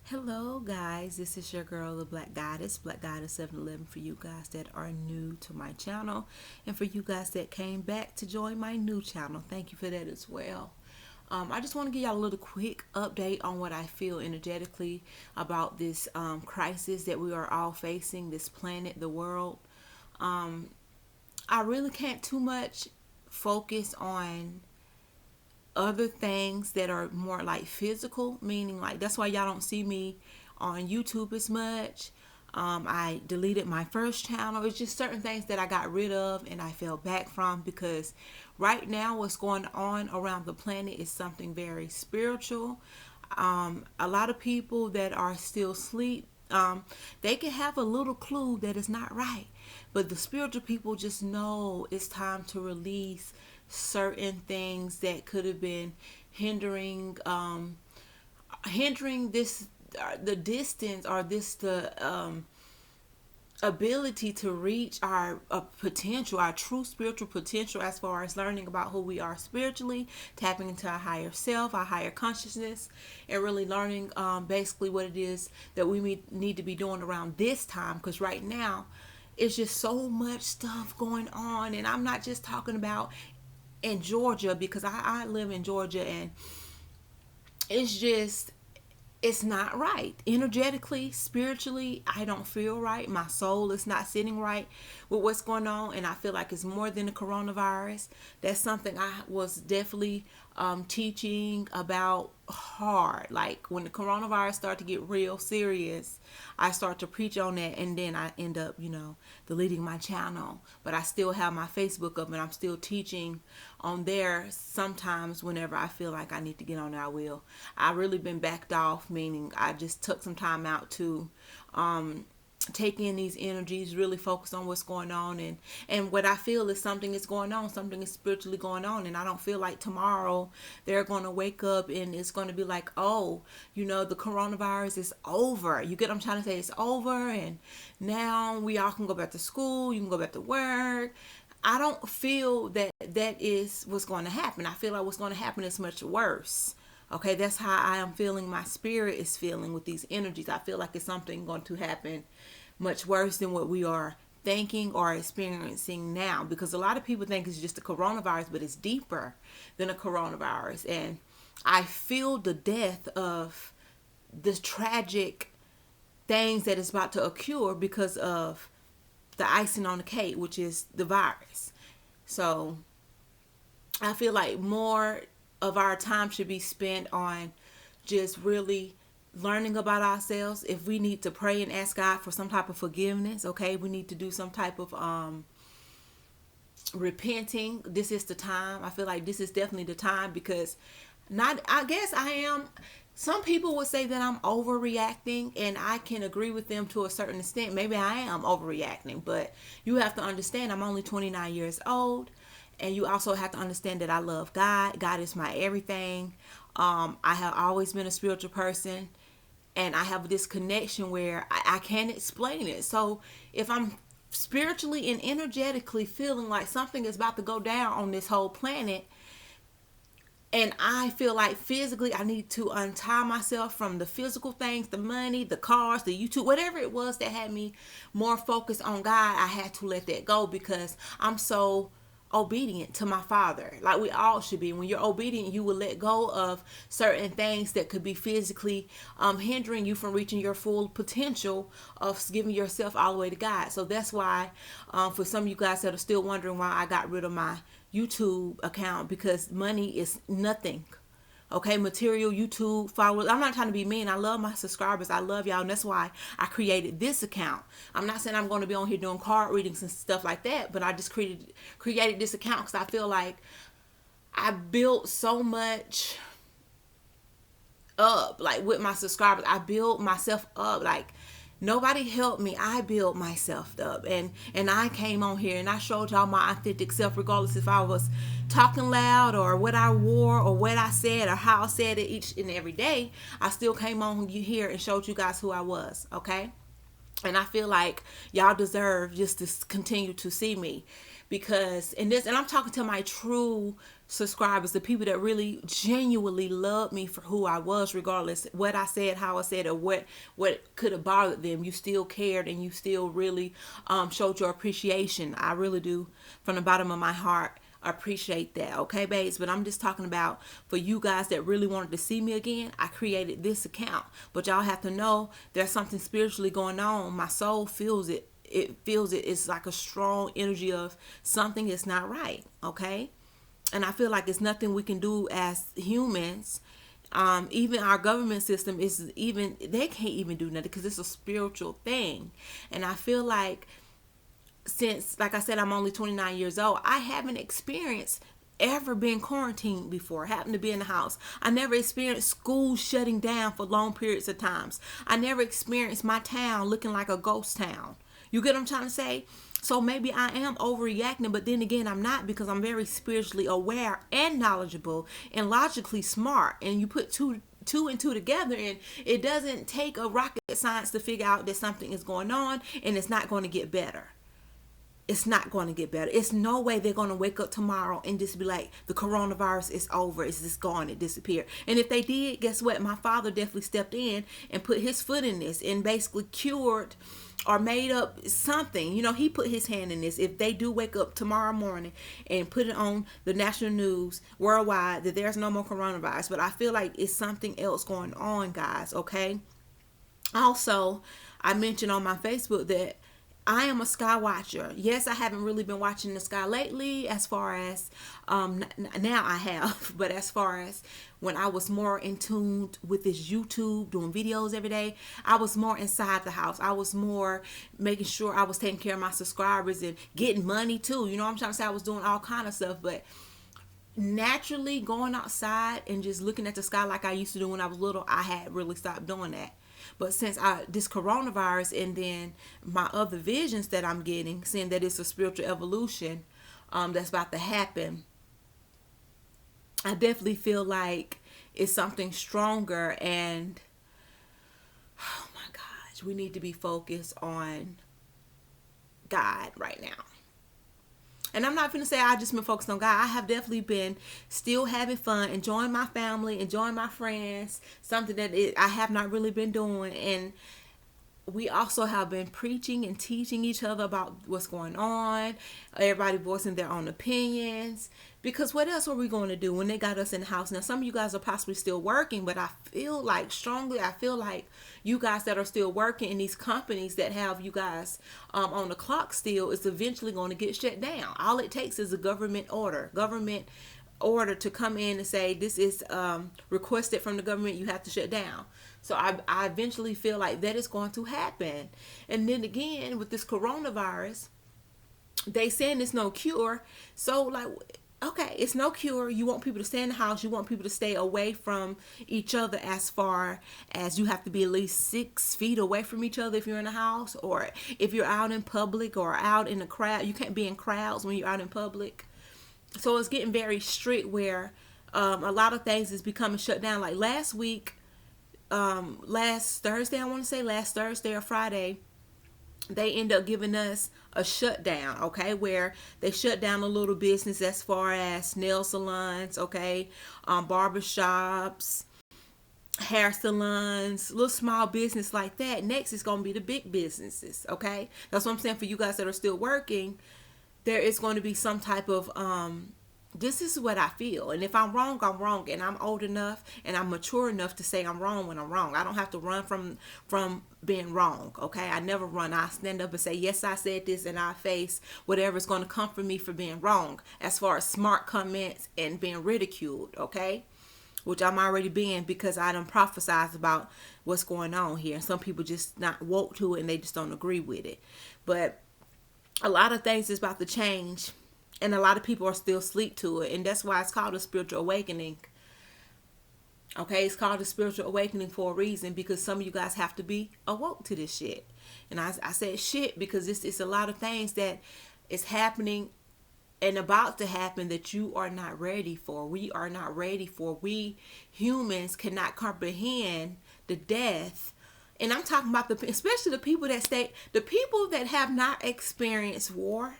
Hello, guys. This is your girl, the Black Goddess 711, for you guys that are new to my channel, and for you guys that came back to join my new channel. Thank you for that as well. I just want to give y'all a little quick update on what I feel energetically about this crisis that we are all facing, this planet, the world. I really can't too much focus on other things that are more like physical, meaning like that's why y'all don't see me on YouTube as much. I deleted my first channel. It's just certain things that I got rid of and I fell back from because right now what's going on around the planet is something very spiritual. A lot of people that are still asleep, they can have a little clue that it's not right, but the spiritual people just know it's time to release certain things that could have been hindering this the distance or this the ability to reach our potential, our true spiritual potential, as far as learning about who we are spiritually, tapping into our higher self, our higher consciousness, and really learning basically what it is that we need to be doing around this time. Because right now, it's just so much stuff going on, and I'm not just talking about in Georgia because I live in Georgia, and it's just it's not right energetically, spiritually. I don't feel right. My soul is not sitting right with what's going on, and I feel like it's more than the coronavirus. That's something I was definitely teaching about hard. Like when the coronavirus started to get real serious, I start to preach on that, and then I end up, deleting my channel. But I still have my Facebook up, and I'm still teaching on there. Sometimes, whenever I feel like I need to get on there, I will. I really been backed off, meaning I just took some time out to take in these energies, really focus on what's going on, and what I feel is something is going on, something is spiritually going on, and I don't feel like tomorrow they're going to wake up and it's going to be like, oh, the coronavirus is over. You get what I'm trying to say? It's over, and now we all can go back to school, you can go back to work. I don't feel that that is what's going to happen. I feel like what's going to happen is much worse. Okay, that's how I am feeling. My spirit is feeling with these energies. I feel like it's something going to happen much worse than what we are thinking or experiencing now, because a lot of people think it's just a coronavirus, but it's deeper than a coronavirus. And I feel the death of this tragic things that is about to occur because of the icing on the cake, which is the virus. So I feel like more of our time should be spent on just really learning about ourselves. If we need to pray and ask God for some type of forgiveness, okay, we need to do some type of repenting. This is the time. I feel like this is definitely the time, because not I guess I am, some people would say that I'm overreacting, and I can agree with them to a certain extent. Maybe I am overreacting, but you have to understand I'm only 29 years old, and you also have to understand that I love God. God is my everything. I have always been a spiritual person, and I have this connection where I can't explain it. So if I'm spiritually and energetically feeling like something is about to go down on this whole planet, and I feel like physically I need to untie myself from the physical things, the money, the cars, the YouTube, whatever it was that had me more focused on God, I had to let that go, because I'm so obedient to my Father. Like we all should be. When you're obedient, you will let go of certain things that could be physically hindering you from reaching your full potential of giving yourself all the way to God. So that's why for some of you guys that are still wondering why I got rid of my YouTube account, because money is nothing. Okay, material YouTube followers. I'm not trying to be mean. I love my subscribers. I love y'all, and that's why I created this account. I'm not saying I'm going to be on here doing card readings and stuff like that, but I just created this account because I feel like I built so much up, like with my subscribers. I built myself up. Like nobody helped me. I built myself up, and I came on here and I showed y'all my authentic self, regardless if I was talking loud or what I wore or what I said or how I said it each and every day. I still came on you here and showed you guys who I was. Okay. And I feel like y'all deserve just to continue to see me, because and I'm talking to my true subscribers, the people that really genuinely love me for who I was, regardless what I said, how I said, or what could have bothered them. You still cared, and you still really showed your appreciation. I really do, from the bottom of my heart, appreciate that. Okay, babes. But I'm just talking about for you guys that really wanted to see me again. I created this account, but y'all have to know there's something spiritually going on. My soul feels it. It feels it. It's like a strong energy of something is not right. Okay. And I feel like it's nothing we can do as humans. Even our government system is even, they can't even do nothing because it's a spiritual thing. And I feel like, since, like I said, I'm only 29 years old, I haven't experienced ever been quarantined before, happened to be in the house. I never experienced school shutting down for long periods of times. I never experienced my town looking like a ghost town. You get what I'm trying to say? So maybe I am overreacting, but then again, I'm not, because I'm very spiritually aware and knowledgeable and logically smart. And you put two and two together, and it doesn't take a rocket science to figure out that something is going on, and it's not going to get better. It's not going to get better. It's no way they're going to wake up tomorrow and just be like, the coronavirus is over. It's just gone. It disappeared. And if they did, guess what? My father definitely stepped in and put his foot in this and basically cured or made up something. You know, he put his hand in this. If they do wake up tomorrow morning and put it on the national news worldwide that there's no more coronavirus. But I feel like it's something else going on, guys. Okay. Also, I mentioned on my Facebook that I am a sky watcher. Yes, I haven't really been watching the sky lately, as far as now I have, but as far as when I was more in tune with this YouTube, doing videos every day, I was more inside the house. I was more making sure I was taking care of my subscribers and getting money too. You know what I'm trying to say? I was doing all kind of stuff, but naturally going outside and just looking at the sky like I used to do when I was little, I had really stopped doing that. But since this coronavirus and then my other visions that I'm getting, saying that it's a spiritual evolution that's about to happen, I definitely feel like it's something stronger. And oh my gosh, we need to be focused on God right now. And I'm not going to say I just been focused on God. I have definitely been still having fun, enjoying my family, enjoying my friends, something that I have not really been doing. And we also have been preaching and teaching each other about what's going on. Everybody voicing their own opinions. Because what else are we going to do when they got us in the house? Now, some of you guys are possibly still working, but I feel like you guys that are still working in these companies that have you guys on the clock still is eventually going to get shut down. All it takes is a government order to come in and say, this is requested from the government, you have to shut down. So I eventually feel like that is going to happen. And then again, with this coronavirus, they saying it's no cure. So like, okay, it's no cure. You want people to stay in the house. You want people to stay away from each other, as far as you have to be at least 6 feet away from each other if you're in a house, or if you're out in public or out in a crowd. You can't be in crowds when you're out in public. So it's getting very strict where a lot of things is becoming shut down. Like last Thursday or Friday, they end up giving us a shutdown, okay, where they shut down a little business as far as nail salons, okay, barbershops, hair salons, little small business like that. Next is going to be the big businesses, okay? That's what I'm saying. For you guys that are still working, there is going to be some type of this is what I feel. And if I'm wrong, I'm wrong. And I'm old enough and I'm mature enough to say I'm wrong when I'm wrong. I don't have to run from being wrong. Okay. I never run. I stand up and say, yes, I said this, and I face whatever's going to come from me for being wrong, as far as smart comments and being ridiculed. Okay. Which I'm already being, because I done prophesized about what's going on here. And some people just not woke to it and they just don't agree with it. But a lot of things is about to change. And a lot of people are still asleep to it. And that's why it's called a spiritual awakening. Okay, it's called a spiritual awakening for a reason. Because some of you guys have to be awoke to this shit. And I said shit because it's a lot of things that is happening and about to happen that you are not ready for. We are not ready for. We humans cannot comprehend the death. And I'm talking about especially the people that have not experienced war.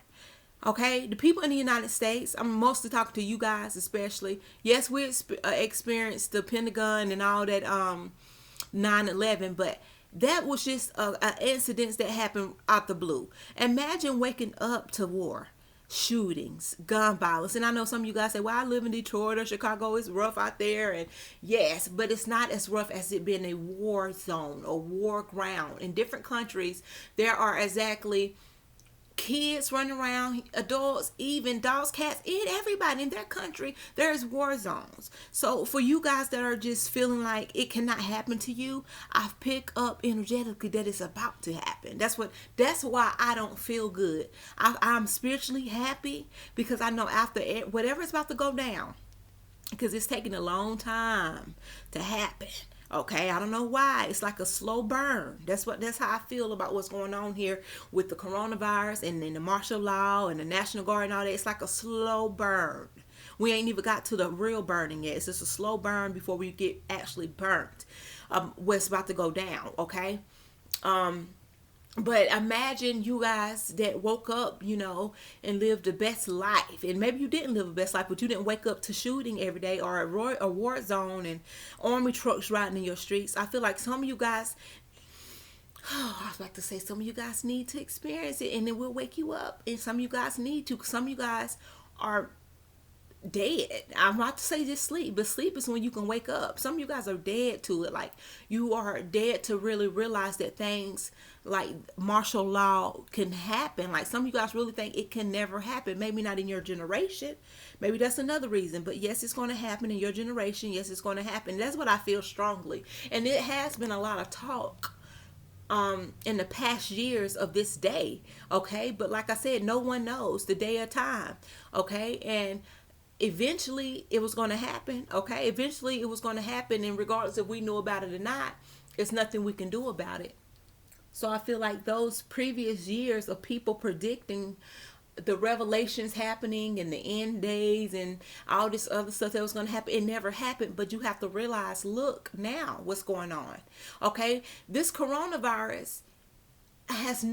Okay, the people in the United States, I'm mostly talking to you guys especially. Yes, we experienced the Pentagon and all that 9/11, but that was just a incident that happened out the blue. Imagine waking up to war, shootings, gun violence. And I know some of you guys say, well, I live in Detroit or Chicago, it's rough out there. And yes, but it's not as rough as it being a war zone or war ground. In different countries, there are exactly kids running around, adults, even dogs, cats, and everybody in their country. There's war zones. So for you guys that are just feeling like it cannot happen to you, I pick up energetically that it's about to happen. That's why I don't feel good. I'm spiritually happy because I know after whatever is about to go down, because it's taking a long time to happen. Okay, I don't know why. It's like a slow burn. That's how I feel about what's going on here with the coronavirus and the martial law and the National Guard and all that. It's like a slow burn. We ain't even got to the real burning yet. It's just a slow burn before we get actually burnt. What's about to go down, okay? But imagine you guys that woke up, and lived the best life. And maybe you didn't live the best life, but you didn't wake up to shooting every day or a war zone and army trucks riding in your streets. I feel like some of you guys, I was about to say, some of you guys need to experience it and it will wake you up. And some of you guys need to, 'cause some of you guys are dead. I'm about to say just sleep, but sleep is when you can wake up. Some of you guys are dead to it. Like you are dead to really realize that things like martial law can happen. Like some of you guys really think it can never happen. Maybe not in your generation. Maybe that's another reason. But yes, it's going to happen in your generation. Yes, it's going to happen. That's what I feel strongly. And it has been a lot of talk in the past years of this day. Okay. But like I said, no one knows the day or time. Okay. And eventually it was going to happen. Okay, eventually it was going to happen, and regardless if we knew about it or not, it's nothing we can do about it. So I feel like those previous years of people predicting the revelations happening and the end days and all this other stuff that was going to happen, it never happened. But you have to realize, look now what's going on. Okay, this coronavirus has,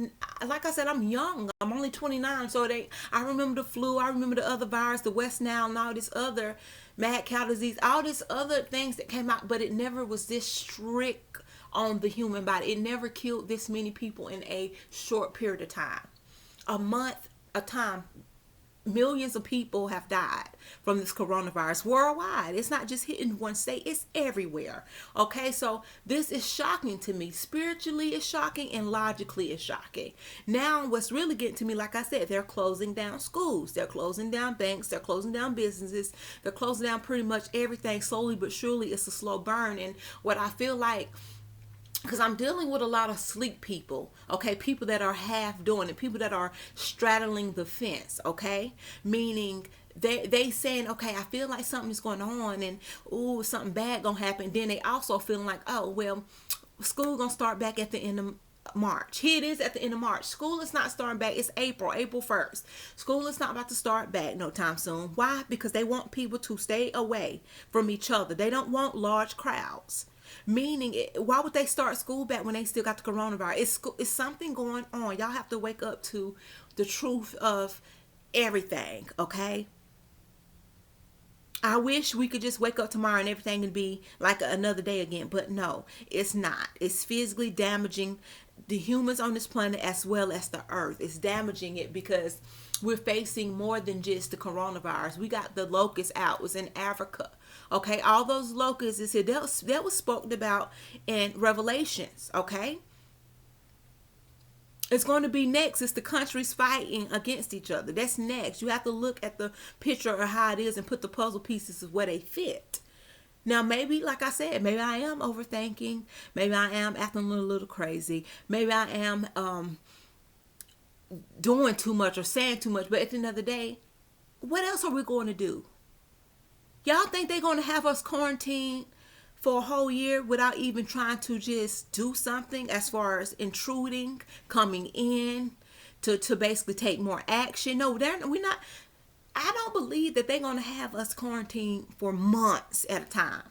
like I said, I'm young. I'm only 29, so I remember the flu. I remember the other virus, the West Nile, and all this other mad cow disease, all this other things that came out. But it never was this strict on the human body. It never killed this many people in a short period of time. A month, a time. Millions of people have died from this coronavirus worldwide. It's not just hitting one state, it's everywhere. Okay, so this is shocking to me. Spiritually, it's shocking, and logically, it's shocking. Now, what's really getting to me, like I said, they're closing down schools, they're closing down banks, they're closing down businesses, they're closing down pretty much everything slowly but surely. It's a slow burn. And what I feel like, because I'm dealing with a lot of sleep people, okay, people that are half doing it, people that are straddling the fence, okay, meaning they saying, okay, I feel like something's going on, and ooh, something bad gonna happen. Then they also feeling like, oh well, school gonna start back at the end of March. Here it is at the end of March. School is not starting back. It's April 1st. School is not about to start back no time soon. Why? Because they want people to stay away from each other. They don't want large crowds. Meaning, why would they start school back when they still got the coronavirus? It's something going on. Y'all have to wake up to the truth of everything, okay? I wish we could just wake up tomorrow and everything would be like another day again, but no, it's not. It's physically damaging the humans on this planet as well as the earth. It's damaging it because we're facing more than just the coronavirus. We got the locusts out. It was in Africa. Okay, all those locusts is here. That was spoken about in Revelations. Okay, it's going to be next. It's the countries fighting against each other. That's next. You have to look at the picture of how it is and put the puzzle pieces of where they fit. Now, maybe, like I said, maybe I am overthinking. Maybe I am acting a little crazy. Maybe I am doing too much or saying too much. But at the end of the day, what else are we going to do? Y'all think they're going to have us quarantined for a whole year without even trying to just do something as far as intruding, coming in to basically take more action? No, we're not. I don't believe that they're going to have us quarantined for months at a time.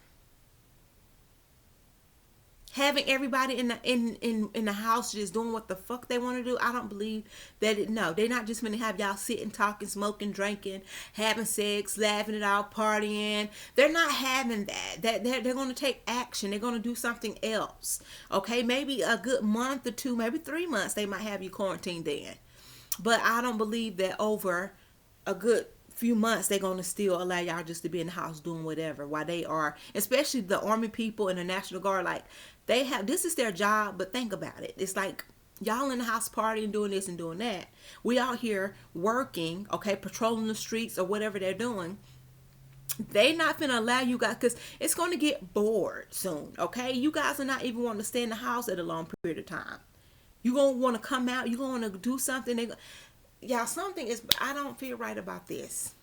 having everybody in the house just doing what the fuck they want to do. I don't believe that. No, they're not just gonna have y'all sitting, talking, smoking, drinking, having sex, laughing it out, partying. They're not having that. They're gonna take action. They're gonna do something else. Okay, maybe a good month or two, maybe 3 months, they might have you quarantined then. But I don't believe that over a good few months they're going to still allow y'all just to be in the house doing whatever while they are, especially the army people and the National Guard, like they have, this is their job. But think about it, it's like y'all in the house partying, doing this and doing that. We out here working, okay, patrolling the streets or whatever they're doing. They not finna allow you guys, because it's going to get bored soon. Okay, you guys are not even wanting to stay in the house at a long period of time. You gonna want to come out, you gonna do something. Y'all, something is, I don't feel right about this.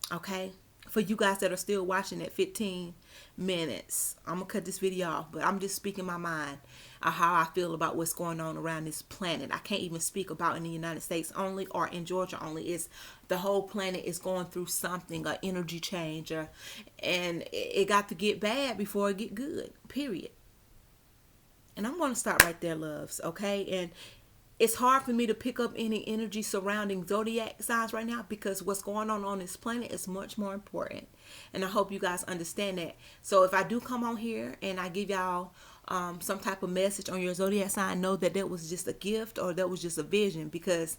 Okay, for you guys that are still watching at 15 minutes, I'm gonna cut this video off, but I'm just speaking my mind of how I feel about what's going on around this planet. I can't even speak about in the United States only or in Georgia only. It's the whole planet is going through something, an energy change, and it got to get bad before it get good, period. And I'm going to start right there, loves, okay? And it's hard for me to pick up any energy surrounding zodiac signs right now, because what's going on this planet is much more important. And I hope you guys understand that. So if I do come on here and I give y'all some type of message on your zodiac sign, know that that was just a gift or that was just a vision, because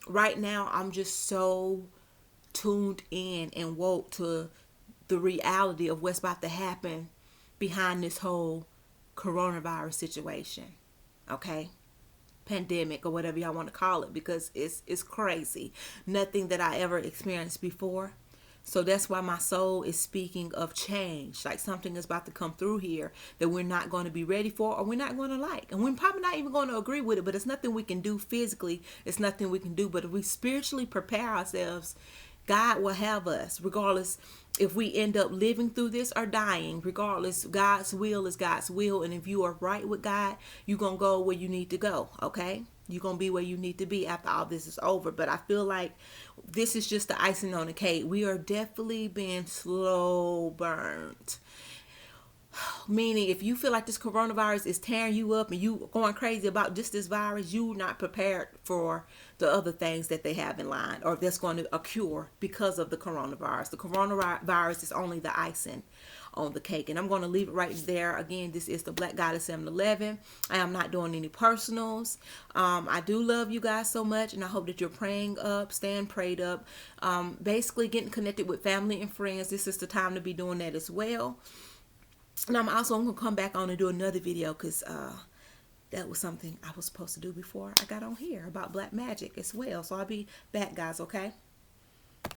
right now I'm just so tuned in and woke to the reality of what's about to happen behind this whole coronavirus situation, okay, pandemic or whatever y'all want to call it, because it's crazy, nothing that I ever experienced before. So that's why my soul is speaking of change, like something is about to come through here that we're not going to be ready for, or we're not going to like, and we're probably not even going to agree with it. But it's nothing we can do physically, it's nothing we can do, but if we spiritually prepare ourselves, God will have us, regardless if we end up living through this or dying. Regardless, God's will is God's will. And if you are right with God, you're going to go where you need to go, okay? You're going to be where you need to be after all this is over. But I feel like this is just the icing on the cake. We are definitely being slow burned. Meaning, if you feel like this coronavirus is tearing you up and you going crazy about just this virus, you're not prepared for the other things that they have in line, or that's going to occur because of the coronavirus. The coronavirus is only the icing on the cake. And I'm going to leave it right there. Again, this is the Black Goddess 711. I am not doing any personals. I do love you guys so much, and I hope that you're praying up, staying prayed up, basically getting connected with family and friends. This is the time to be doing that as well. And I'm going to come back on and do another video, because that was something I was supposed to do before I got on here about black magic as well. So I'll be back, guys, okay?